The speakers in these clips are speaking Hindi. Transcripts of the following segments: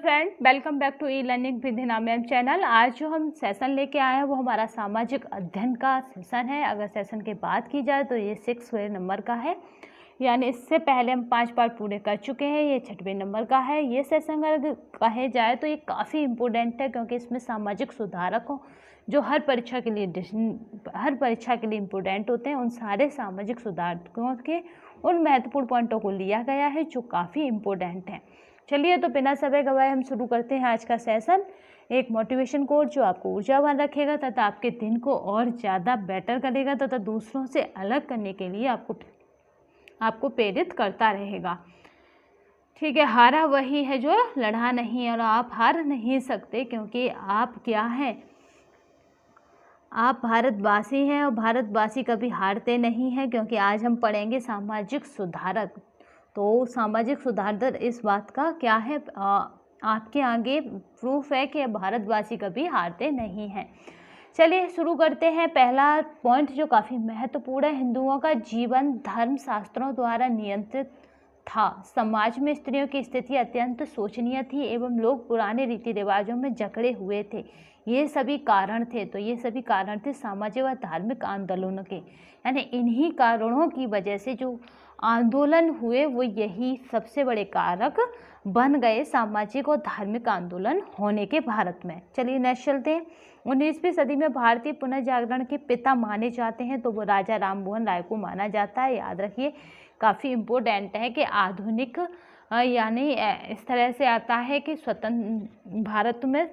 Friend, welcome back to e learning with Hina ma'am channel. आज जो हम सेशन लेके आए हैं वो हमारा सामाजिक अध्ययन का सेशन है। अगर सेशन की बात की जाए तो ये 6वें नंबर का है, यानी इससे पहले हम 5 बार पूरे कर चुके हैं। ये 6वें नंबर का है। ये सेशन अगर कहे जाए तो ये काफ़ी इम्पोर्टेंट है, क्योंकि इसमें सामाजिक सुधारकों जो हर परीक्षा के लिए इम्पोर्टेंट होते हैं, उन सारे सामाजिक सुधारकों के उन महत्वपूर्ण पॉइंटों को लिया गया है जो काफ़ी इम्पोर्टेंट हैं। चलिए तो बिना समय गवाए हम शुरू करते हैं आज का सेशन। एक मोटिवेशन कोट जो आपको ऊर्जावान रखेगा तथा आपके दिन को और ज़्यादा बेटर करेगा तथा दूसरों से अलग करने के लिए आपको प्रेरित करता रहेगा। ठीक है, हारा वही है जो लड़ा नहीं, और आप हार नहीं सकते, क्योंकि आप क्या हैं, आप भारतवासी हैं और भारतवासी कभी हारते नहीं हैं। क्योंकि आज हम पढ़ेंगे सामाजिक सुधारक। तो सामाजिक सुधारक इस बात का क्या है, आपके आगे प्रूफ है कि भारतवासी कभी हारते नहीं हैं। चलिए शुरू करते हैं। पहला पॉइंट जो काफ़ी महत्वपूर्ण है, हिंदुओं का जीवन धर्म शास्त्रों द्वारा नियंत्रित था। समाज में स्त्रियों की स्थिति अत्यंत शोचनीय थी एवं लोग पुराने रीति रिवाजों में जकड़े हुए थे। ये सभी कारण थे सामाजिक व धार्मिक आंदोलनों के, यानी इन्हीं कारणों की वजह से जो आंदोलन हुए वो यही सबसे बड़े कारक बन गए सामाजिक और धार्मिक आंदोलन होने के भारत में। चलिए नेक्स्ट चलते हैं। 19वीं सदी में भारतीय पुनर्जागरण के पिता माने जाते हैं तो वो राजा राममोहन राय को माना जाता है। याद रखिए, काफ़ी इम्पोर्टेंट है कि आधुनिक यानी इस तरह से आता है कि स्वतंत्र भारत में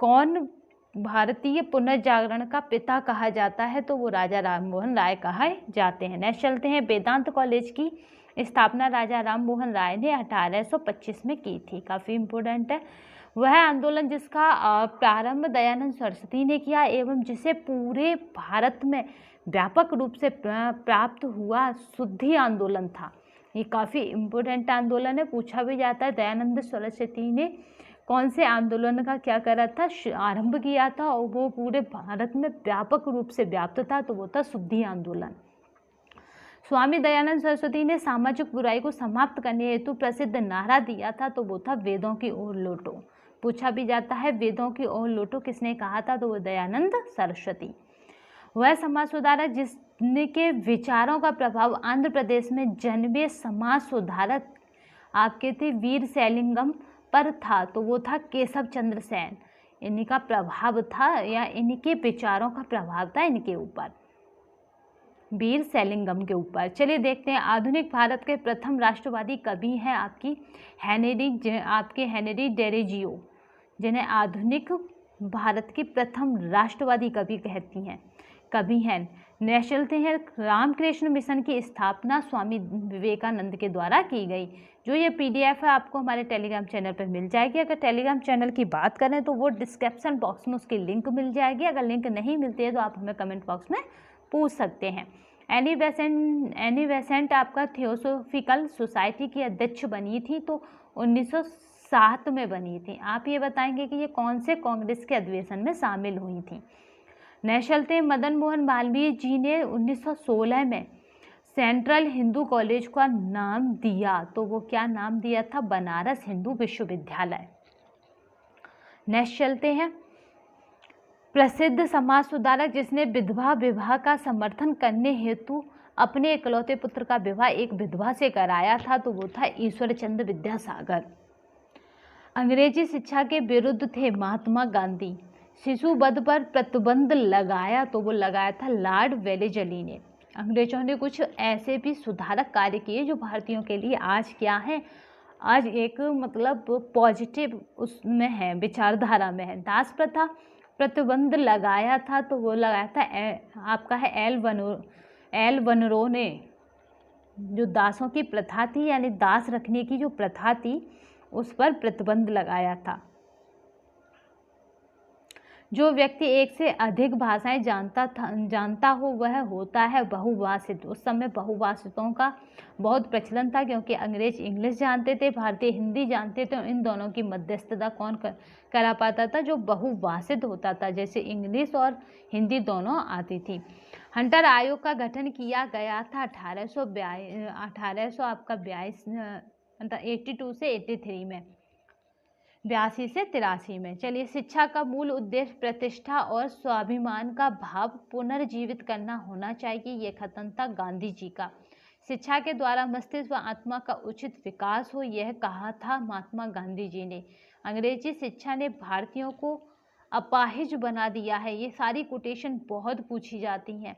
कौन भारतीय पुनर्जागरण का पिता कहा जाता है, तो वो राजा राममोहन राय कहे जाते हैं। नेक्स्ट चलते हैं। वेदांत कॉलेज की स्थापना राजा राममोहन राय ने 1825 में की थी। काफ़ी इम्पोर्टेंट है। वह आंदोलन जिसका प्रारंभ दयानंद सरस्वती ने किया एवं जिसे पूरे भारत में व्यापक रूप से प्राप्त हुआ शुद्धि आंदोलन था। ये काफ़ी इम्पोर्टेंट आंदोलन है, पूछा भी जाता है। दयानंद सरस्वती ने कौन से आंदोलन का क्या करा था, आरंभ किया था, और वो पूरे भारत में व्यापक रूप से व्याप्त था, तो वो था शुद्धि आंदोलन। स्वामी दयानंद सरस्वती ने सामाजिक बुराई को समाप्त करने हेतु प्रसिद्ध नारा दिया था, तो वो था वेदों की ओर लौटो। पूछा भी जाता है वेदों की ओर लौटो किसने कहा था, तो वो दयानंद सरस्वती। वह समाज सुधारक जिसके विचारों का प्रभाव आंध्र प्रदेश में जन्मे समाज सुधारक आपके थे वीर सैलिंगम पर था, तो वो था केशव चंद्र सेन। इन्हीं का प्रभाव था या इनके विचारों का प्रभाव था इनके ऊपर, वीर सैलिंगम के ऊपर। चलिए देखते हैं। आधुनिक भारत के प्रथम राष्ट्रवादी कवि हैं आपके हेनरी डेरोजियो, जिन्हें आधुनिक भारत की प्रथम राष्ट्रवादी कवि हैं। नेक्स्ट चलते हैं। रामकृष्ण मिशन की स्थापना स्वामी विवेकानंद के द्वारा की गई। जो ये PDF है आपको हमारे टेलीग्राम चैनल पर मिल जाएगी। अगर टेलीग्राम चैनल की बात करें तो वो डिस्क्रिप्शन बॉक्स में उसकी लिंक मिल जाएगी। अगर लिंक नहीं मिलती है तो आप हमें कमेंट बॉक्स में पूछ सकते हैं। एनी बेसेंट आपका थियोसोफिकल सोसाइटी की अध्यक्ष बनी थी, तो 1907 में बनी थी। आप ये बताएंगे कि ये कौन से कांग्रेस के अधिवेशन में शामिल हुई थी। नेक्स्ट चलते हैं। मदन मोहन मालवीय जी ने 1916 में सेंट्रल हिंदू कॉलेज का नाम दिया, तो वो क्या नाम दिया था, बनारस हिंदू विश्वविद्यालय। नेक्स्ट चलते हैं। प्रसिद्ध समाज सुधारक जिसने विधवा विवाह का समर्थन करने हेतु अपने इकलौते पुत्र का विवाह एक विधवा से कराया था, तो वो था ईश्वर चंद्र विद्यासागर। अंग्रेजी शिक्षा के विरुद्ध थे महात्मा गांधी। शिशु वध पर प्रतिबंध लगाया, तो वो लगाया था लॉर्ड वेलेजली ने। अंग्रेजों ने कुछ ऐसे भी सुधारक कार्य किए जो भारतीयों के लिए आज क्या है, आज एक मतलब पॉजिटिव उसमें है, विचारधारा में है। दास प्रथा प्रतिबंध लगाया था, तो वो लगाया था आपका है एल वनरो ने। जो दासों की प्रथा थी, यानी दास रखने की जो प्रथा थी, उस पर प्रतिबंध लगाया था। जो व्यक्ति एक से अधिक भाषाएं जानता हो वह होता है बहुभाषित। उस समय बहुभाषितों का बहुत प्रचलन था, क्योंकि अंग्रेज इंग्लिश जानते थे, भारतीय हिंदी जानते थे। इन दोनों की मध्यस्थता कौन करा पाता था, जो बहुभाषित होता था, जैसे इंग्लिश और हिंदी दोनों आती थी। हंटर आयोग का गठन किया गया था 1882 से 83 में। 82 से 83 में। चलिए, शिक्षा का मूल उद्देश्य प्रतिष्ठा और स्वाभिमान का भाव पुनर्जीवित करना होना चाहिए, ये कथन था गांधी जी का। शिक्षा के द्वारा मस्तिष्क व आत्मा का उचित विकास हो, यह कहा था महात्मा गांधी जी ने। अंग्रेजी शिक्षा ने भारतीयों को अपाहिज बना दिया है, ये सारी कोटेशन बहुत पूछी जाती हैं।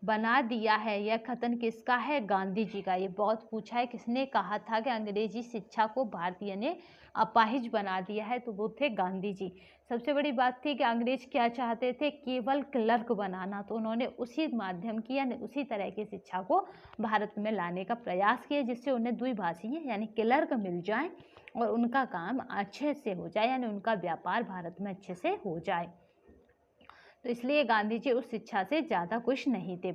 बना दिया है, यह कथन किसका है? गांधी जी का। ये बहुत पूछा है, किसने कहा था कि अंग्रेजी शिक्षा को भारतीय ने अपाहिज बना दिया है? तो वो थे गांधी जी। सबसे बड़ी बात थी कि अंग्रेज क्या चाहते थे? केवल क्लर्क बनाना। तो उन्होंने उसी माध्यम की यानी उसी तरह की शिक्षा को भारत में लाने का प्रयास किया, जिससे उन्हें द्विभाषीय यानी क्लर्क मिल जाए और उनका काम अच्छे से हो जाए, यानी उनका व्यापार भारत में अच्छे से हो जाए। तो इसलिए गांधी जी उस शिक्षा से ज़्यादा खुश नहीं थे।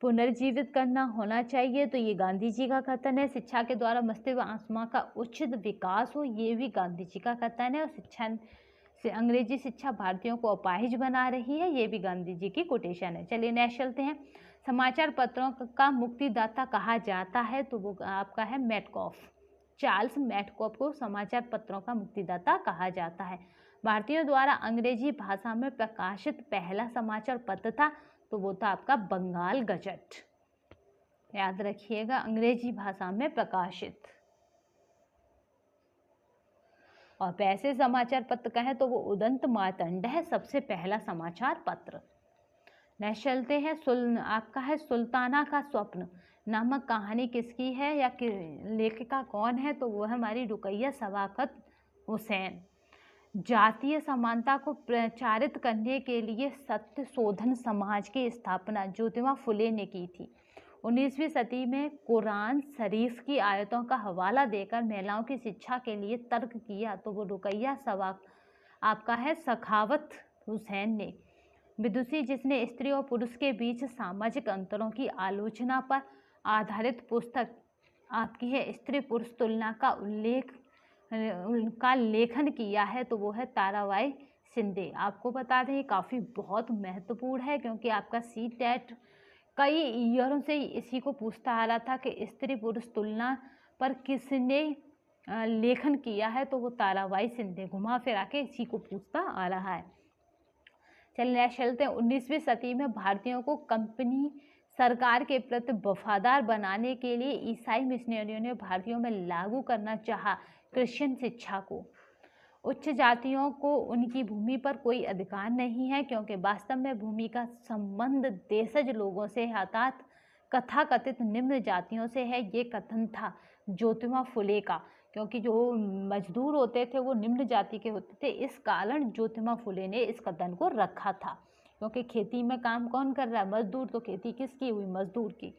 पुनर्जीवित करना होना चाहिए, तो ये गांधी जी का कथन है। शिक्षा के द्वारा मस्तिष्क व आत्मा का उचित विकास हो, ये भी गांधी जी का कथन है। और शिक्षा से अंग्रेजी शिक्षा भारतीयों को अपाहिज बना रही है, ये भी गांधी जी की कोटेशन है। चलिए नेक्स्ट चलते हैं। समाचार पत्रों का मुक्तिदाता कहा जाता है, तो वो आपका है मैडकॉफ। चार्ल्स मैडकॉफ को समाचार पत्रों का मुक्तिदाता कहा जाता है। भारतीयों द्वारा अंग्रेजी भाषा में प्रकाशित पहला समाचार पत्र था, तो वो था आपका बंगाल गजट। याद रखिएगा, अंग्रेजी भाषा में प्रकाशित। और वैसे समाचार पत्र कहें तो वो उदंत मार्तंड है, सबसे पहला समाचार पत्र। नेक्स्ट चलते हैं। आपका है सुल्ताना का स्वप्न नामक कहानी किसकी है या लेखिका कौन है? तो वो है हमारी रुकैया शवाकत हुसैन। जातीय समानता को प्रचारित करने के लिए सत्य शोधन समाज की स्थापना ज्योतिबा फुले ने की थी। 19वीं सदी में कुरान शरीफ की आयतों का हवाला देकर महिलाओं की शिक्षा के लिए तर्क किया, तो वो रुकैया आपका है सखावत हुसैन ने। विदुषी जिसने स्त्री और पुरुष के बीच सामाजिक अंतरों की आलोचना पर आधारित पुस्तक आपकी है स्त्री पुरुष तुलना का लेखन किया है, तो वो है ताराबाई शिंदे। आपको बता दें, ये काफ़ी बहुत महत्वपूर्ण है, क्योंकि आपका CTET कई ईयरों से इसी को पूछता आ रहा था कि स्त्री पुरुष तुलना पर किसने लेखन किया है, तो वो ताराबाई शिंदे। घुमा फिरा के इसी को पूछता आ रहा है। चलिए चलते हैं। 19वीं सदी में भारतीयों को कंपनी सरकार के प्रति वफादार बनाने के लिए ईसाई मिशनरियों ने भारतीयों में लागू करना चाहा क्रिश्चियन शिक्षा को। उच्च जातियों को उनकी भूमि पर कोई अधिकार नहीं है, क्योंकि वास्तव में भूमि का संबंध देशज लोगों से अर्थात कथाकथित निम्न जातियों से है। ये कथन था ज्योतिबा फुले का, क्योंकि जो मजदूर होते थे वो निम्न जाति के होते थे। इस कारण ज्योतिबा फुले ने इस कथन को रखा था, क्योंकि खेती में काम कौन कर रहा है? मजदूर। तो खेती किसकी हुई? मजदूर की।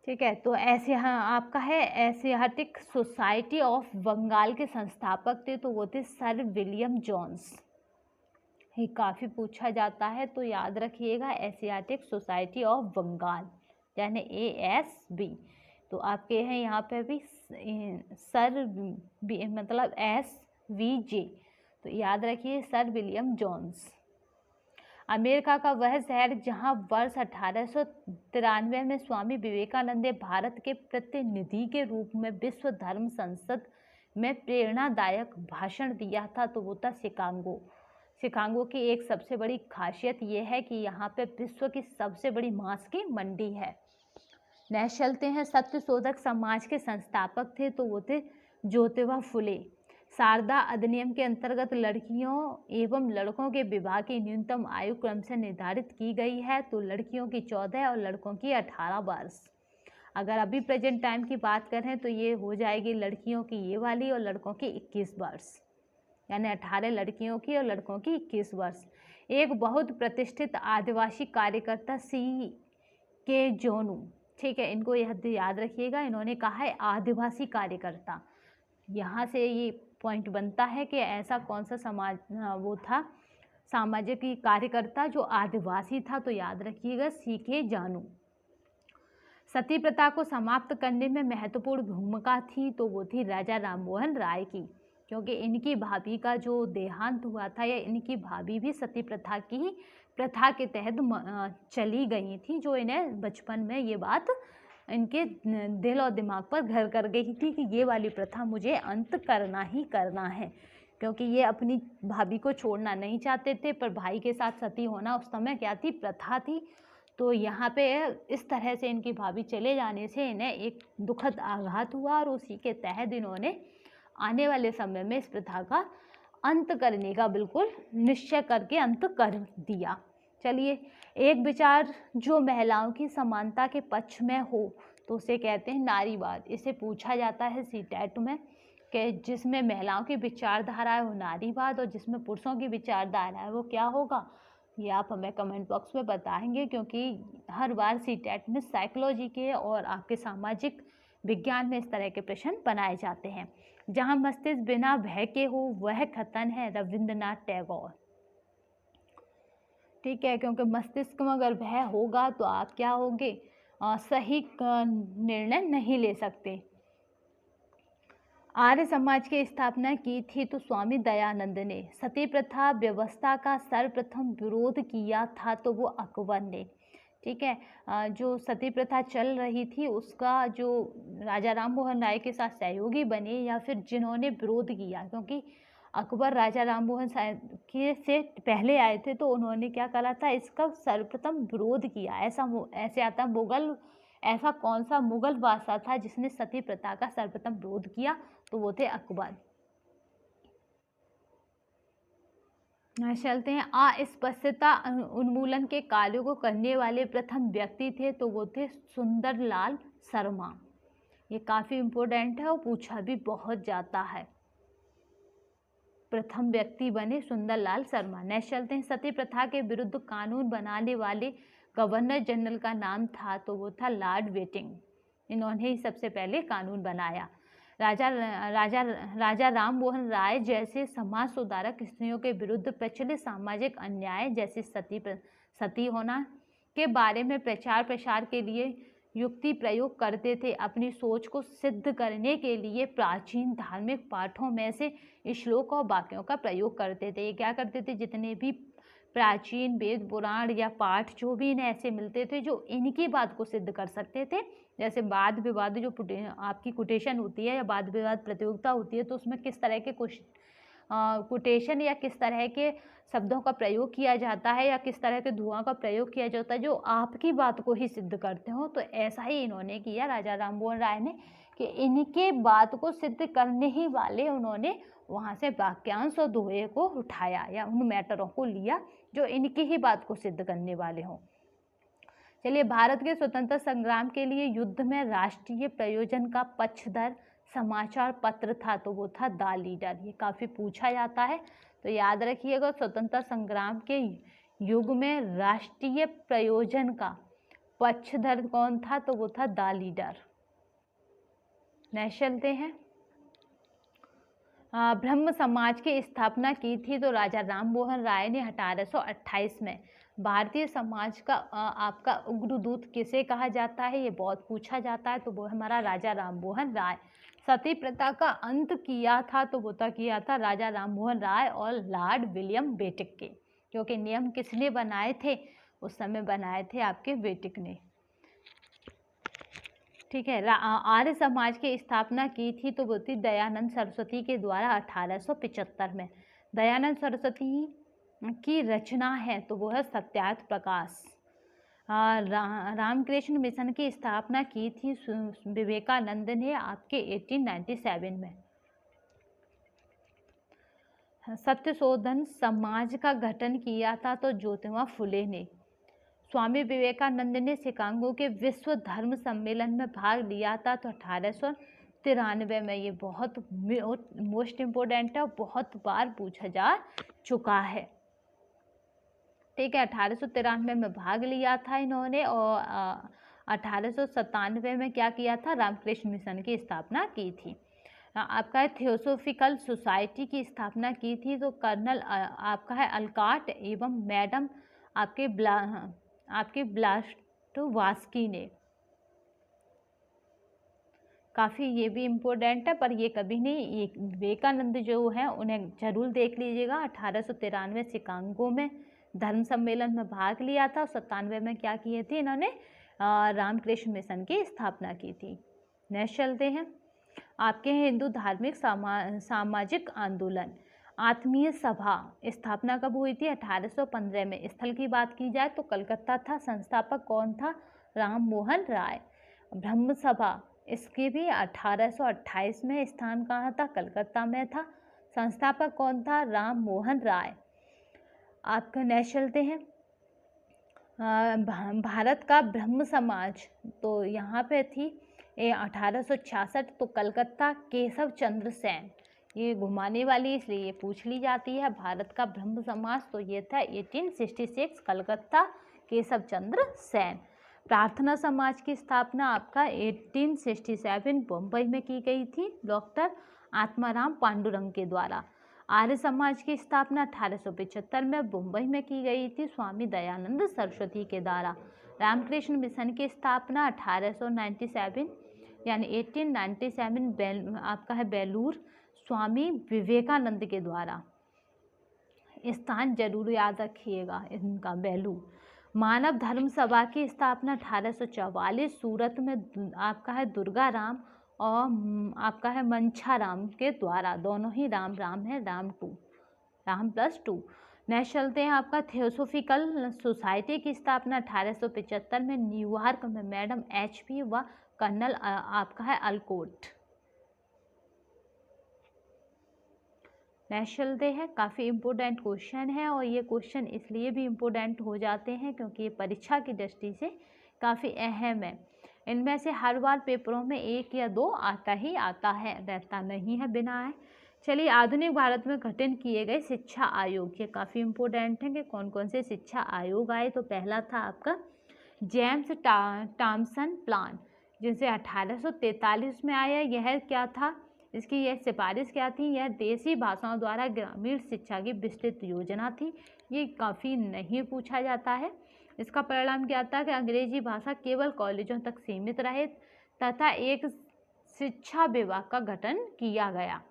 ठीक है। तो ऐसे हाँ आपका है एशियाटिक सोसाइटी ऑफ बंगाल के संस्थापक थे, तो वो थे सर विलियम जोन्स। ये काफ़ी पूछा जाता है, तो याद रखिएगा एशियाटिक सोसाइटी ऑफ बंगाल यानी ASB। तो आपके हैं यहाँ पे भी सर मतलब SVJ, तो याद रखिए सर विलियम जोन्स। अमेरिका का वह शहर जहां वर्ष 1893 में स्वामी विवेकानंद ने भारत के प्रतिनिधि के रूप में विश्व धर्म संसद में प्रेरणादायक भाषण दिया था, तो वो था शिकागो। शिकागो की एक सबसे बड़ी खासियत ये है कि यहाँ पे विश्व की सबसे बड़ी मांस की मंडी है। नेक्स्ट चलते हैं। सत्य शोधक समाज के संस्थापक थे, तो वो थे ज्योतिबा फुले। शारदा अधिनियम के अंतर्गत लड़कियों एवं लड़कों के विवाह की न्यूनतम आयु क्रम से निर्धारित की गई है, तो लड़कियों की 14 और लड़कों की 18 वर्ष। अगर अभी प्रेजेंट टाइम की बात करें तो ये हो जाएगी लड़कियों की ये वाली और लड़कों की 21 वर्ष, यानी 18 लड़कियों की और लड़कों की 21 वर्ष। एक बहुत प्रतिष्ठित आदिवासी कार्यकर्ता C.K. जोनू, ठीक है, इनको याद रखिएगा, इन्होंने कहा है आदिवासी कार्यकर्ता। यहाँ से ये पॉइंट बनता है कि ऐसा कौन सा समाज वो था सामाजिक कार्यकर्ता जो आदिवासी था, तो याद रखिएगा C.K. जोनू। सती प्रथा को समाप्त करने में महत्वपूर्ण भूमिका थी, तो वो थी राजा राममोहन राय की, क्योंकि इनकी भाभी का जो देहांत हुआ था या इनकी भाभी भी सती प्रथा के तहत चली गई थी, जो इन्हें बचपन में ये बात इनके दिल और दिमाग पर घर कर गई थी कि ये वाली प्रथा मुझे अंत करना ही करना है, क्योंकि ये अपनी भाभी को छोड़ना नहीं चाहते थे, पर भाई के साथ सती होना उस समय क्या थी, प्रथा थी। तो यहाँ पे इस तरह से इनकी भाभी चले जाने से इन्हें एक दुखद आघात हुआ और उसी के तहत इन्होंने आने वाले समय में इस प्रथा का अंत करने का बिल्कुल निश्चय करके अंत कर दिया। चलिए, एक विचार जो महिलाओं की समानता के पक्ष में हो तो उसे कहते हैं नारीवाद। इसे पूछा जाता है सीटेट में कि जिसमें महिलाओं की विचारधारा है वो नारीवाद और जिसमें पुरुषों की विचारधारा है वो क्या होगा, ये आप हमें कमेंट बॉक्स में बताएंगे, क्योंकि हर बार सीटेट में साइकोलॉजी के और आपके सामाजिक विज्ञान में इस तरह के प्रश्न बनाए जाते हैं। जहाँ मस्तिष्क बिना भय के हो वह खतन है, रविंद्रनाथ टैगोर। ठीक है, क्योंकि मस्तिष्क में अगर भय होगा तो आप क्या होंगे, सही निर्णय नहीं ले सकते। आर्य समाज की स्थापना की थी तो स्वामी दयानंद ने। सती प्रथा व्यवस्था का सर्वप्रथम विरोध किया था तो वो अकबर ने। ठीक है, जो सती प्रथा चल रही थी उसका जो राजा राम मोहन राय के साथ सहयोगी बने या फिर जिन्होंने विरोध किया, क्योंकि अकबर राजा राम मोहन के से पहले आए थे तो उन्होंने क्या करा था, इसका सर्वप्रथम विरोध किया। ऐसे आता मुगल, ऐसा कौन सा मुगल बादशाह था जिसने सती प्रथा का सर्वप्रथम विरोध किया, तो वो थे अकबर। चलते हैं, अस्पृश्यता उन्मूलन के कार्यों को करने वाले प्रथम व्यक्ति थे तो वो थे सुंदरलाल शर्मा। ये काफ़ी इम्पोर्टेंट है और पूछा भी बहुत जाता है। प्रथम व्यक्ति बने सुंदरलाल शर्मा। नेक्स्ट चलते हैं, सती प्रथा के विरुद्ध कानून बनाने वाले गवर्नर जनरल का नाम था तो वो था लॉर्ड वेटिंग। इन्होंने ही सबसे पहले कानून बनाया। राजा राम मोहन राय जैसे समाज सुधारक स्त्रियों के विरुद्ध प्रचलित सामाजिक अन्याय जैसे सती होना के बारे में प्रचार प्रसार के लिए युक्ति प्रयोग करते थे। अपनी सोच को सिद्ध करने के लिए प्राचीन धार्मिक पाठों में से श्लोक और वाक्यों का प्रयोग करते थे। ये क्या करते थे, जितने भी प्राचीन वेद पुराण या पाठ जो भी इन्हें ऐसे मिलते थे जो इनकी बात को सिद्ध कर सकते थे, जैसे वाद विवाद जो आपकी कोटेशन होती है या वाद विवाद प्रतियोगिता होती है तो उसमें किस तरह के कोटेशन या किस तरह के शब्दों का प्रयोग किया जाता है या किस तरह के धुआं का प्रयोग किया जाता है जो आपकी बात को ही सिद्ध करते हो, तो ऐसा ही इन्होंने किया राजा राम मोहन राय ने कि इनके बात को सिद्ध करने ही वाले उन्होंने वहाँ से वाक्यांश और दोहे को उठाया या उन मैटरों को लिया जो इनकी ही बात को सिद्ध करने वाले हों। चलिए, भारत के स्वतंत्र संग्राम के लिए युद्ध में राष्ट्रीय प्रयोजन का पक्षधर समाचार पत्र था तो वो था द लीडर। ये काफ़ी पूछा जाता है तो याद रखिएगा, स्वतंत्र संग्राम के युग में राष्ट्रीय प्रयोजन का पक्षधर कौन था तो वो था द लीडर। नेक्स्ट चलते हैं, ब्रह्म समाज की स्थापना की थी तो राजा राम मोहन राय ने 1828 में। भारतीय समाज का आपका उग्रदूत किसे कहा जाता है, ये बहुत पूछा जाता है तो वो हमारा राजा राम मोहन राय। सती प्रथा का अंत किया था तो वो किया था राजा राम मोहन राय और लॉर्ड विलियम बेटिक के, क्योंकि नियम किसने बनाए थे, उस समय बनाए थे आपके बेटिक ने। ठीक है, आर्य समाज की स्थापना की थी तो वो थी दयानंद सरस्वती के द्वारा 1875 में। दयानंद सरस्वती की रचना है तो वो है सत्यार्थ प्रकाश। रामकृष्ण मिशन की स्थापना की थी विवेकानंद ने आपके 1897 में। सत्यशोधन समाज का गठन किया था तो ज्योतिबा फुले ने। स्वामी विवेकानंद ने शिकागो के विश्व धर्म सम्मेलन में भाग लिया था तो 1893 में। ये बहुत मोस्ट इम्पोर्टेंट है, बहुत बार पूछा जा चुका है। ठीक है, 1893 में भाग लिया था इन्होंने और 1897 में क्या किया था, रामकृष्ण मिशन की स्थापना की थी। आपका थियोसोफिकल सोसाइटी की स्थापना की थी तो कर्नल आपका है अलकाट एवं मैडम आपके ब्लास्टोवास्की ने। काफ़ी ये भी इम्पोर्टेंट है पर ये कभी नहीं, ये विवेकानंद जो है उन्हें जरूर देख लीजिएगा। 1893 शिकागो में धर्म सम्मेलन में भाग लिया था, 97 में क्या किए थे इन्होंने, रामकृष्ण मिशन की स्थापना की थी। नेक्स्ट चलते हैं, आपके हिंदू धार्मिक सामाजिक आंदोलन। आत्मीय सभा स्थापना कब हुई थी? 1815 में। स्थल की बात की जाए तो कलकत्ता था। संस्थापक कौन था? राम मोहन राय। ब्रह्म सभा, इसके भी 1828 में। स्थान कहाँ था? कलकत्ता में था। संस्थापक कौन था? राम मोहन राय। आपका नेक्स्ट चलते हैं, भारत का ब्रह्म समाज, तो यहाँ पे थी 1866, तो कलकत्ता केशव चंद्र सेन। ये घुमाने वाली इसलिए ये पूछ ली जाती है। भारत का ब्रह्म समाज, तो ये था 1866, कलकत्ता केशव चंद्र सेन। प्रार्थना समाज की स्थापना आपका 1867 बम्बई में की गई थी, डॉक्टर आत्माराम पांडुरंग के द्वारा। आर्य समाज की स्थापना 1875 में बम्बई में की गई थी, स्वामी दयानंद सरस्वती के द्वारा। रामकृष्ण मिशन की स्थापना 1897 यानी 1897 आपका है बेलूर, स्वामी विवेकानंद के द्वारा। स्थान जरूर याद रखिएगा इनका, बेलूर। मानव धर्म सभा की स्थापना 1844 सूरत में आपका है दुर्गा राम और आपका है मंछा राम के द्वारा। दोनों ही राम राम है, राम प्लस 2। नेक्स्ट चलते हैं, आपका थियोसोफिकल सोसाइटी की स्थापना 1875 में न्यूयॉर्क में मैडम HP व कर्नल आपका है अल्कोट। नेक्स्ट चलते हैं, काफ़ी इम्पोर्टेंट क्वेश्चन है और ये क्वेश्चन इसलिए भी इम्पोर्टेंट हो जाते हैं क्योंकि ये परीक्षा की दृष्टि से काफ़ी अहम है। इनमें से हर बार पेपरों में 1 या 2 आता ही आता है, रहता नहीं है बिना आए। चलिए, आधुनिक भारत में गठन किए गए शिक्षा आयोग, ये काफ़ी इम्पोर्टेंट है कि कौन कौन से शिक्षा आयोग आए। तो पहला था आपका जेम्स टॉमसन प्लान, जिसे 1843 में आया। यह क्या था? इसकी यह सिफारिश क्या थी? यह देसी भाषाओं द्वारा ग्रामीण शिक्षा की विस्तृत योजना थी। ये काफ़ी नहीं पूछा जाता है। इसका परिणाम क्या था कि अंग्रेजी भाषा केवल कॉलेजों तक सीमित रहे तथा एक शिक्षा विभाग का गठन किया गया।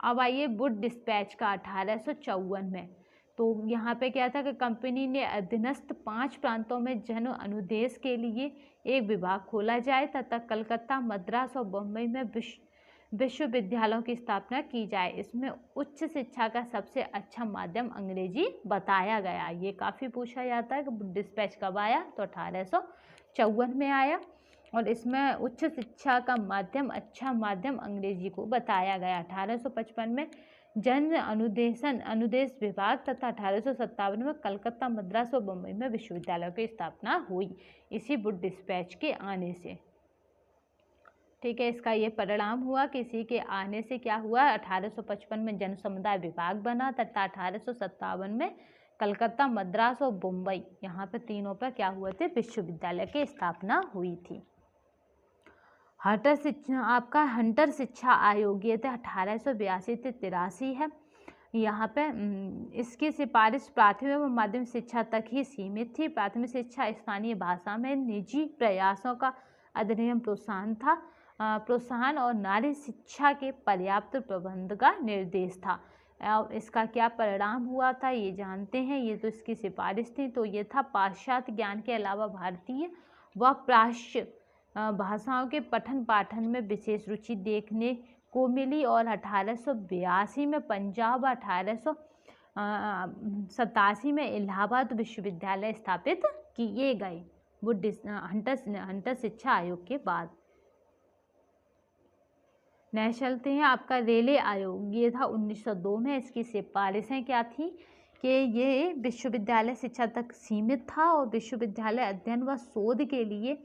अब आइए वुड डिस्पैच का 1854 में। तो यहाँ पे क्या था कि कंपनी ने अधीनस्थ 5 प्रांतों में जन अनुदेश के लिए एक विभाग खोला जाए तथा कलकत्ता, मद्रास और बम्बई में विश्वविद्यालयों की स्थापना की जाए। इसमें उच्च शिक्षा का सबसे अच्छा माध्यम अंग्रेजी बताया गया। ये काफ़ी पूछा जाता है कि डिस्पैच कब आया? तो 1854 में आया और इसमें उच्च शिक्षा का माध्यम, अच्छा माध्यम अंग्रेजी को बताया गया। 1855 में जन अनुदेश विभाग तथा 1857 में कलकत्ता, मद्रास और बम्बई में विश्वविद्यालयों की स्थापना हुई इसी वुड डिस्पैच के आने से। ठीक है, इसका ये परिणाम हुआ कि इसी के आने से क्या हुआ? 1855 में जन समुदाय विभाग बना तथा 1857 में कलकत्ता, मद्रास और बम्बई, यहाँ पे तीनों पर क्या हुए थे? विश्वविद्यालय की स्थापना हुई थी। हंटर शिक्षा आयोग, ये थे 1882 से 83 है। यहाँ पे इसकी सिफारिश प्राथमिक व माध्यमिक शिक्षा तक ही सीमित थी। प्राथमिक शिक्षा स्थानीय भाषा में निजी प्रयासों का अधिनियम प्रोत्साहन और नारी शिक्षा के पर्याप्त प्रबंध का निर्देश था। इसका क्या परिणाम हुआ था ये जानते हैं। ये तो इसकी सिफारिश थी। तो ये था पाश्चात्य ज्ञान के अलावा भारतीय व प्राच्य भाषाओं के पठन पाठन में विशेष रुचि देखने को मिली और 1882 में पंजाब, 1887 में इलाहाबाद विश्वविद्यालय स्थापित किए गए वुड हंटर शिक्षा आयोग के बाद। नेक्स्ट चलते हैं, आपका रेले आयोग, ये था 1902 में। इसकी सिफारिशें क्या थी कि ये विश्वविद्यालय शिक्षा तक सीमित था और विश्वविद्यालय अध्ययन व शोध के लिए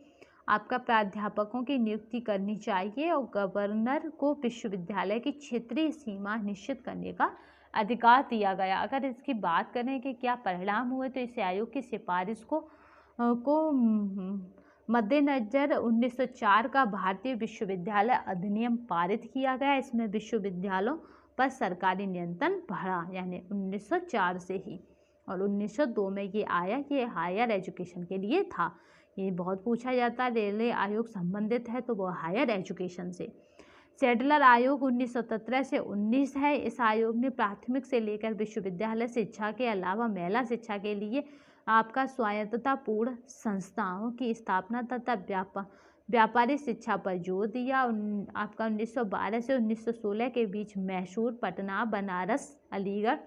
आपका प्राध्यापकों की नियुक्ति करनी चाहिए और गवर्नर को विश्वविद्यालय की क्षेत्रीय सीमा निश्चित करने का अधिकार दिया गया। अगर इसकी बात करें कि क्या परिणाम हुए तो इस आयोग की सिफारिश को मद्देनजर 1904 का भारतीय विश्वविद्यालय अधिनियम पारित किया गया। इसमें विश्वविद्यालयों पर सरकारी नियंत्रण बढ़ा, यानी 1904 से ही। और 1902 में ये आया कि हायर एजुकेशन के लिए था। ये बहुत पूछा जाता है, रेलवे आयोग संबंधित है तो वो हायर एजुकेशन से। सैडलर आयोग 1917 से 19 है। इस आयोग ने प्राथमिक से लेकर विश्वविद्यालय शिक्षा के अलावा महिला शिक्षा के लिए आपका स्वायत्ततापूर्ण संस्थाओं की स्थापना तथा व्यापारिक शिक्षा पर जोर दिया। आपका 1912 से 1916 के बीच मैसूर, पटना, बनारस, अलीगढ़,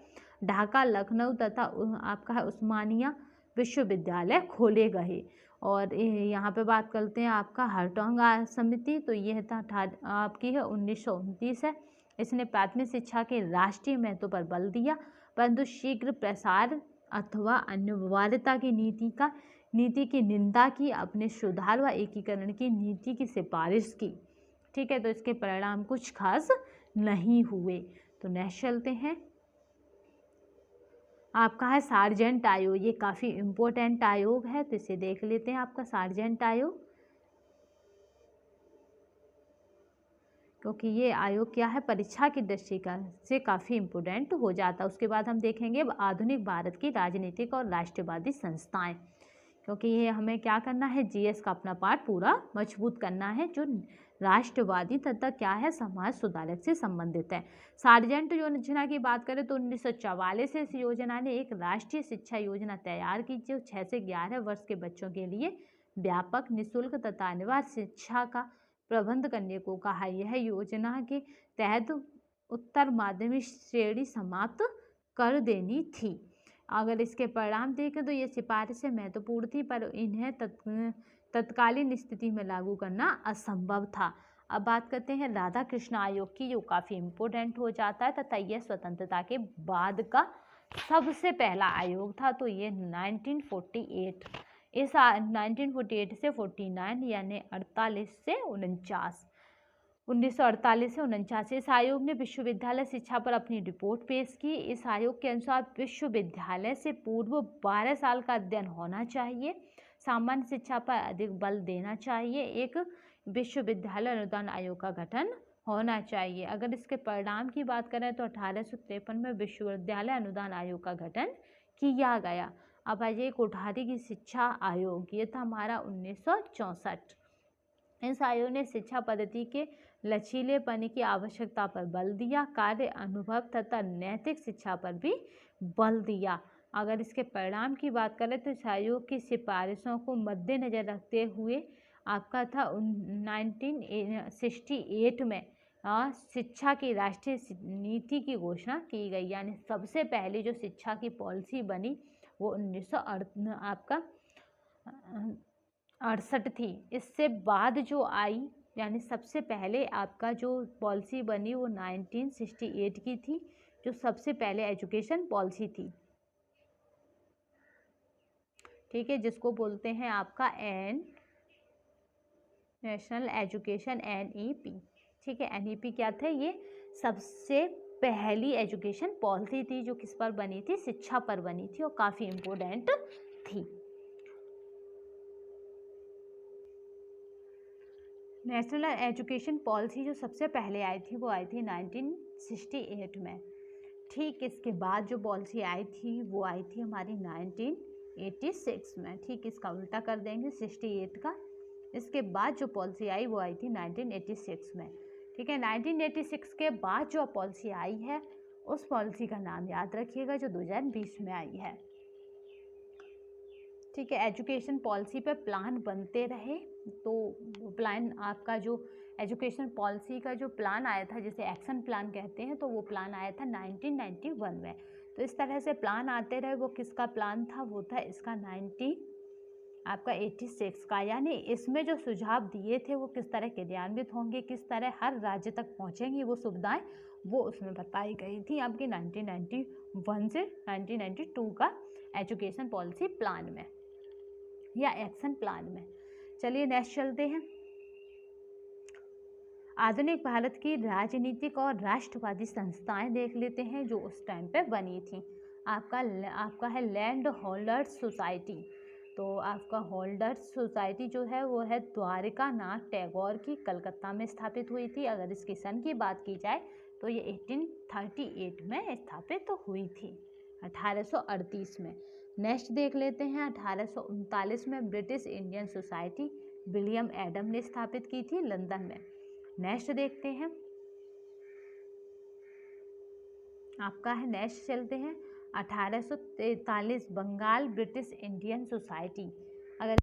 ढाका, लखनऊ तथा आपका उस्मानिया विश्वविद्यालय खोले गए। और यहाँ पे बात करते हैं आपका हरटोंग समिति, तो यह था आपकी है 1929 है। इसने प्राथमिक शिक्षा के राष्ट्रीय महत्व पर बल दिया, परंतु शीघ्र प्रसार अथवा अनिवार्यता की नीति की निंदा की, अपने सुधार व एकीकरण की नीति की सिफारिश की। ठीक है, तो इसके परिणाम कुछ खास नहीं हुए। तो नेक्स्ट चलते हैं, आपका है सार्जेंट आयोग। ये काफ़ी इम्पोर्टेंट आयोग है, तो इसे देख लेते हैं। आपका सार्जेंट आयोग, क्योंकि ये आयोग क्या है, परीक्षा की दृष्टि से काफ़ी इम्पोर्टेंट हो जाता है। उसके बाद हम देखेंगे आधुनिक भारत की राजनीतिक और राष्ट्रवादी संस्थाएं, क्योंकि ये हमें क्या करना है, जीएस का अपना पार्ट पूरा मजबूत करना है, जो राष्ट्रवादी तथा क्या है, समाज सुधारक से संबंधित है। सार्जेंट योजना की बात करें तो 1944 से इस योजना ने एक राष्ट्रीय शिक्षा योजना तैयार की, जो 6 से 11 वर्ष के बच्चों के लिए व्यापक, निःशुल्क तथा अनिवार्य शिक्षा का प्रबंध करने को कहा। यह योजना के तहत उत्तर माध्यमिक श्रेणी समाप्त कर देनी थी। अगर इसके परिणाम देखें तो ये सिफारिशें महत्वपूर्ण थी, पर इन्हें तत्कालीन स्थिति में लागू करना असंभव था। अब बात करते हैं राधा कृष्ण आयोग की, जो काफ़ी इम्पोर्टेंट हो जाता है तथा यह स्वतंत्रता के बाद का सबसे पहला आयोग था। तो ये 1948 से 49 यानी 48 से 49, 1948 से 49 इस आयोग ने विश्वविद्यालय शिक्षा पर अपनी रिपोर्ट पेश की। इस आयोग के अनुसार विश्वविद्यालय से पूर्व 12 साल का अध्ययन होना चाहिए, सामान्य शिक्षा पर अधिक बल देना चाहिए, एक विश्वविद्यालय अनुदान आयोग का गठन होना चाहिए। अगर इसके परिणाम की बात करें तो 1853 में विश्वविद्यालय अनुदान आयोग का गठन किया गया। अब आइए कोठारी की शिक्षा आयोग, ये था हमारा 1964। इस आयोग ने शिक्षा पद्धति के लचीलेपन की आवश्यकता पर बल दिया, कार्य अनुभव तथा नैतिक शिक्षा पर भी बल दिया। अगर इसके परिणाम की बात करें तो इस आयोग की सिफारिशों को मद्देनजर रखते हुए आपका था 1968 में शिक्षा की राष्ट्रीय नीति की घोषणा की गई। यानी सबसे पहले जो शिक्षा की पॉलिसी बनी वो 1968 थी। इससे बाद जो आई, यानी सबसे पहले आपका जो पॉलिसी बनी वो 1968 की थी, जो सबसे पहले एजुकेशन पॉलिसी थी। ठीक है, जिसको बोलते हैं आपका नेशनल एजुकेशन NEP। ठीक है, NEP क्या थे, ये सबसे पहली एजुकेशन पॉलिसी थी जो किस पर बनी थी, शिक्षा पर बनी थी और काफ़ी इम्पोर्टेंट थी। नेशनल एजुकेशन पॉलिसी जो सबसे पहले आई थी वो आई थी 1968 में। ठीक इसके बाद जो पॉलिसी आई थी वो आई थी हमारी 1986 में। ठीक इसका उल्टा कर देंगे 68 का। इसके बाद जो पॉलिसी आई वो आई थी 1986 में। ठीक है, 1986 के बाद जो पॉलिसी आई है उस पॉलिसी का नाम याद रखिएगा, जो 2020 में आई है। ठीक है, एजुकेशन पॉलिसी पे प्लान बनते रहे। तो प्लान आपका जो एजुकेशन पॉलिसी का जो प्लान आया था, जिसे एक्शन प्लान कहते हैं, तो वो प्लान आया था 1991 में। तो इस तरह से प्लान आते रहे। वो किसका प्लान था, वो था इसका 1986 का। यानी इसमें जो सुझाव दिए थे वो किस तरह क्रियान्वित होंगे, किस तरह हर राज्य तक पहुंचेंगी वो सुविधाएं, वो उसमें बताई गई थी आपकी 1991 से 1992 का एजुकेशन पॉलिसी प्लान में या एक्शन प्लान में। चलिए नेक्स्ट चलते हैं। आधुनिक भारत की राजनीतिक और राष्ट्रवादी संस्थाएं देख लेते हैं जो उस टाइम पे बनी थी। आपका है लैंड होल्डर्स सोसाइटी। तो आपका होल्डर्स सोसाइटी जो है वो है द्वारिका नाथ टैगोर की कलकत्ता में स्थापित हुई थी। अगर इसकी सन की बात की जाए तो ये 1838 में स्थापित तो हुई थी, 1838 में। नेक्स्ट देख लेते हैं 1839 में British Indian society William Adam ने स्थापित की थी लंदन में। नेक्स्ट देखते हैं, आपका है नेक्स्ट चलते हैं 1843 बंगाल ब्रिटिश इंडियन सोसाइटी। अगर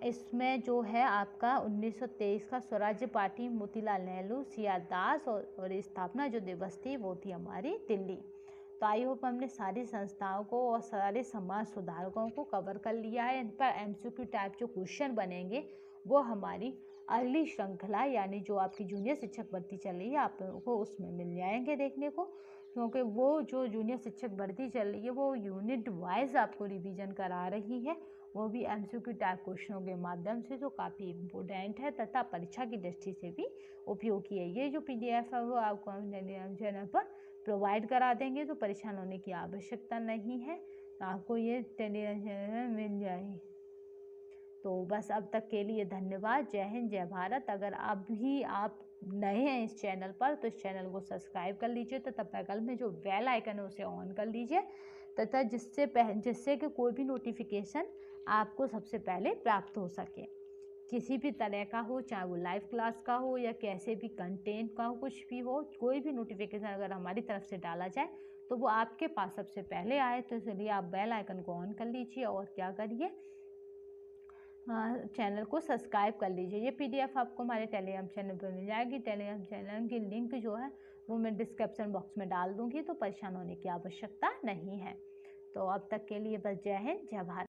इसमें जो है आपका 1923 का स्वराज्य पार्टी मोतीलाल नेहरू, सिया दास और स्थापना जो दिवस थी वो थी हमारी दिल्ली। तो आई होप हमने सारी संस्थाओं को और सारे समाज सुधारकों को कवर कर लिया है। इन पर एमसीक्यू टाइप जो क्वेश्चन बनेंगे वो हमारी अगली श्रृंखला यानी जो आपकी जूनियर शिक्षक भर्ती चल रही है आप लोगों को उसमें मिल जाएंगे देखने को, क्योंकि वो जो जूनियर शिक्षक भर्ती चल रही है वो यूनिट वाइज आपको रिवीजन करा रही है, वो भी एमसीक्यू टाइप क्वेश्चनों के माध्यम से, जो काफ़ी इम्पोर्टेंट है तथा परीक्षा की दृष्टि से भी उपयोगी है। ये जो पीडीएफ है वो आपको हम टेलीग्राम चैनल पर प्रोवाइड करा देंगे, तो परेशान होने की आवश्यकता नहीं है, तो आपको ये टेलीग्राम चैनल में मिल जाएगी। तो बस अब तक के लिए धन्यवाद। जय हिंद, जय भारत। अगर आप नए हैं इस चैनल पर तो इस चैनल को सब्सक्राइब कर लीजिए तथा बगल में जो बेल आइकन है उसे ऑन कर लीजिए तथा जिससे कि कोई भी नोटिफिकेशन आपको सबसे पहले प्राप्त हो सके, किसी भी तरह का हो, चाहे वो लाइव क्लास का हो या कैसे भी कंटेंट का हो, कुछ भी हो, कोई भी नोटिफिकेशन अगर हमारी तरफ से डाला जाए तो वो आपके पास सबसे पहले आए। तो इसलिए आप बेल आइकन को ऑन कर लीजिए और क्या करिए, चैनल को सब्सक्राइब कर लीजिए। ये पीडीएफ आपको हमारे टेलीग्राम चैनल पर मिल जाएगी। टेलीग्राम चैनल की लिंक जो है वो मैं डिस्क्रिप्शन बॉक्स में डाल दूँगी, तो परेशान होने की आवश्यकता नहीं है। तो अब तक के लिए बस जय हिंद, जय भारत।